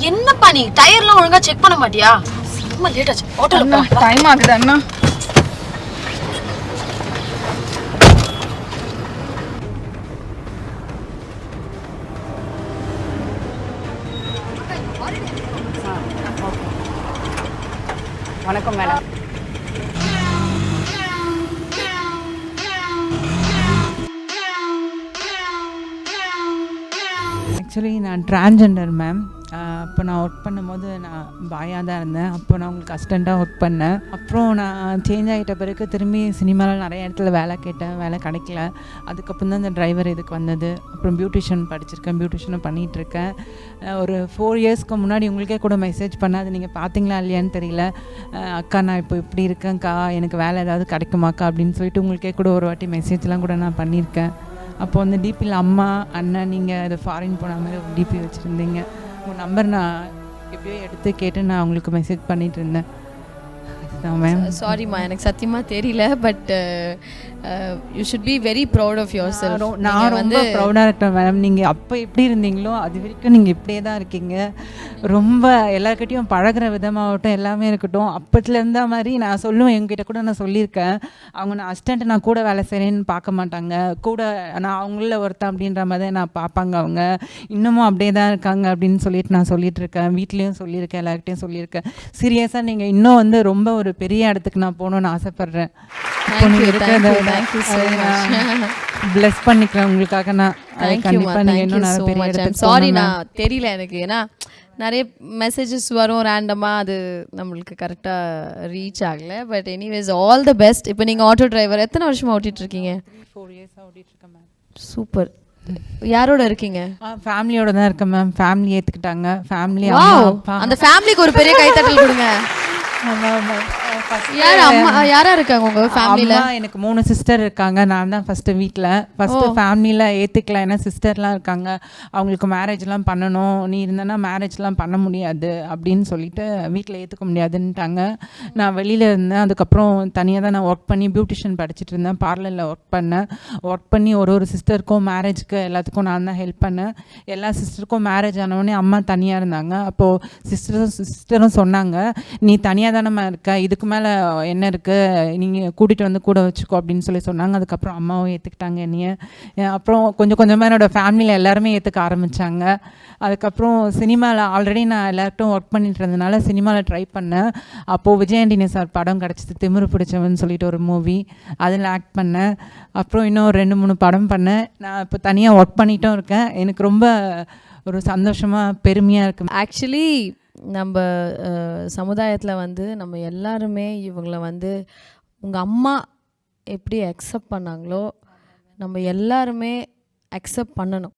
என்னப்பா நீ டயர்லாம் ஒழுங்கா செக் பண்ண மாட்டியா? ரொம்ப லேட் ஆச்சு. ஹோட்டல்ல டைம் ஆகுது அண்ணா. வணக்கம் மேடம். ஆக்சுவலி நான் டிரான்ஜெண்டர் மேம். அப்போ நான் ஒர்க் பண்ணும்போது நான் பாயாக தான் இருந்தேன். அப்போ நான் உங்களுக்கு அசிஸ்டண்ட்டாக ஒர்க் பண்ணேன். அப்புறம் நான் சேஞ்ச் ஆகிட்ட பிறகு திரும்பி சினிமாவில் நிறைய இடத்துல வேலை கேட்டேன், வேலை கிடைக்கல. அதுக்கப்புறம் தான் இந்த டிரைவர் இதுக்கு வந்தது. அப்புறம் பியூட்டிஷியன் படிச்சிருக்கேன், பியூட்டிஷியனும் பண்ணிகிட்ருக்கேன். ஒரு 4 இயர்ஸ்க்கு முன்னாடி உங்களுக்கே கூட மெசேஜ் பண்ணேன், அது நீங்கள் பார்த்தீங்களா இல்லையான்னு தெரியல. அக்கா நான் இப்போ இப்படி இருக்கேன்க்கா, எனக்கு வேலை ஏதாவது கிடைக்குமாக்கா அப்படின்னு சொல்லிட்டு உங்களுக்கே கூட ஒரு வாட்டி மெசேஜ்லாம் கூட நான் பண்ணியிருக்கேன். அப்போ வந்து டிபியில் அம்மா அண்ணன் நீங்கள் இது ஃபாரின் போன மாதிரி ஒரு டிபி வச்சுருந்தீங்க. உங்கள் நம்பர் நான் எப்படியோ எடுத்து கேட்டு நான் உங்களுக்கு மெசேஜ் பண்ணிகிட்டு இருந்தேன். அதுதான் மேம். சாரிம்மா, எனக்கு சத்தியமாக தெரியல. But you should be very proud of yourself. நான் ரொம்ப ப்ரௌடாக இருக்கேன் மேடம். நீங்கள் அப்போ எப்படி இருந்தீங்களோ அது வரைக்கும் நீங்கள் இப்படியே தான் இருக்கீங்க. ரொம்ப எல்லாருக்கிட்டையும் பழகிற விதமாகட்டும் எல்லாமே இருக்கட்டும், அப்பத்துல இருந்த மாதிரி நான் சொல்லுவேன். எங்ககிட்ட கூட நான் சொல்லியிருக்கேன், அவங்க நான் அசிஸ்டண்ட் நான் கூட வேலை செய்கிறேன்னு பார்க்க மாட்டாங்க, கூட நான் அவங்கள ஒருத்தன் அப்படின்ற மாதிரி நான் பார்ப்பாங்க. அவங்க இன்னமும் அப்படியே தான் இருக்காங்க அப்படின்னு சொல்லிட்டு நான் சொல்லிட்டு இருக்கேன். வீட்லேயும் சொல்லியிருக்கேன், எல்லாருக்கிட்டையும் சொல்லியிருக்கேன். சீரியஸாக நீங்கள் இன்னும் வந்து ரொம்ப ஒரு பெரிய இடத்துக்கு நான் போகணுன்னு ஆசைப்பட்றேன். பிளஸ் பண்ணிக்கிறேன் உங்களுக்காக. நான் கண்டிப்பாக நீங்கள் இன்னும் நிறைய பெரிய இடத்துக்கு. சாரி, நான் தெரியல எனக்கு. ஏன்னா நிறைய மெசேஜஸ் வரும் ரேண்டமாக, அது நம்மளுக்கு கரெக்டாக ரீச் ஆகலை. But anyways all the best. இப்போ நீங்கள் ஆட்டோ டிரைவர் எத்தனை வருஷமாக ஓட்டிகிட்ருக்கீங்க? 4 இயர்ஸாக ஓட்டிகிட்ருக்கேன் மேம். சூப்பர். யாரோட இருக்கீங்க? ஃபேமிலியோட தான் இருக்கேன் மேம். ஃபேமிலி ஏற்றுக்கிட்டாங்க. ஃபேமிலி அந்த ஃபேமிலிக்கு ஒரு பெரிய கைத்தட்டல் கொடுங்க. யாரா இருக்காங்க உங்க ஃபேமிலில? எனக்கு 3 சிஸ்டர் இருக்காங்க. நான் தான் ஃபர்ஸ்ட் வீட்டில் ஃபேமிலியில் ஏற்றுக்கலாம். ஏன்னா சிஸ்டர்லாம் இருக்காங்க, அவங்களுக்கு மேரேஜ்லாம் பண்ணணும், நீ இருந்தேன்னா மேரேஜ்லாம் பண்ண முடியாது அப்படின்னு சொல்லிட்டு வீட்டில் ஏற்றுக்க முடியாதுன்ட்டாங்க. நான் வெளியில் இருந்தேன். அதுக்கப்புறம் தனியாக தான் நான் ஒர்க் பண்ணி பியூட்டிஷியன் படிச்சுட்டு இருந்தேன். பார்லரில் ஒர்க் பண்ணி ஒரு சிஸ்டருக்கும் மேரேஜ்க்கு எல்லாத்துக்கும் நான் தான் ஹெல்ப் பண்ணேன். எல்லா சிஸ்டருக்கும் மேரேஜ் ஆனவுடனே அம்மா தனியாக இருந்தாங்க. அப்போது சிஸ்டரும் சொன்னாங்க, நீ தனியாக தானே இருக்க, இதுக்கு மேலே என்ன இருக்குது, நீங்கள் கூட்டிகிட்டு வந்து கூட வச்சுக்கோ அப்படின்னு சொன்னாங்க. அதுக்கப்புறம் அம்மாவும் ஏற்றுக்கிட்டாங்க என்னைய. அப்புறம் கொஞ்சம் கொஞ்சமாக என்னோடய ஃபேமிலியில் எல்லாருமே ஏற்றுக்க ஆரம்பித்தாங்க. அதுக்கப்புறம் சினிமாவில் ஆல்ரெடி நான் எல்லார்ட்டும் ஒர்க் பண்ணிட்டு இருந்ததுனால சினிமாவில் ட்ரை பண்ணேன். அப்போது விஜயாண்டினி சார் படம் கிடச்சிது, திமிரு பிடிச்சவன் சொல்லிட்டு ஒரு மூவி, அதில் ஆக்ட் பண்ணேன். அப்புறம் இன்னும் 2-3 படம் பண்ணேன். நான் இப்போ தனியாக ஒர்க் பண்ணிட்டும் இருக்கேன். எனக்கு ரொம்ப ஒரு சந்தோஷமாக பெருமையாக இருக்குது. ஆக்சுவலி நம்ம சமுதாயத்தில் வந்து நம்ம எல்லாருமே இவங்களை வந்து உங்கள் அம்மா எப்படி அக்செப்ட் பண்ணாங்களோ நம்ம எல்லாருமே அக்செப்ட் பண்ணணும்.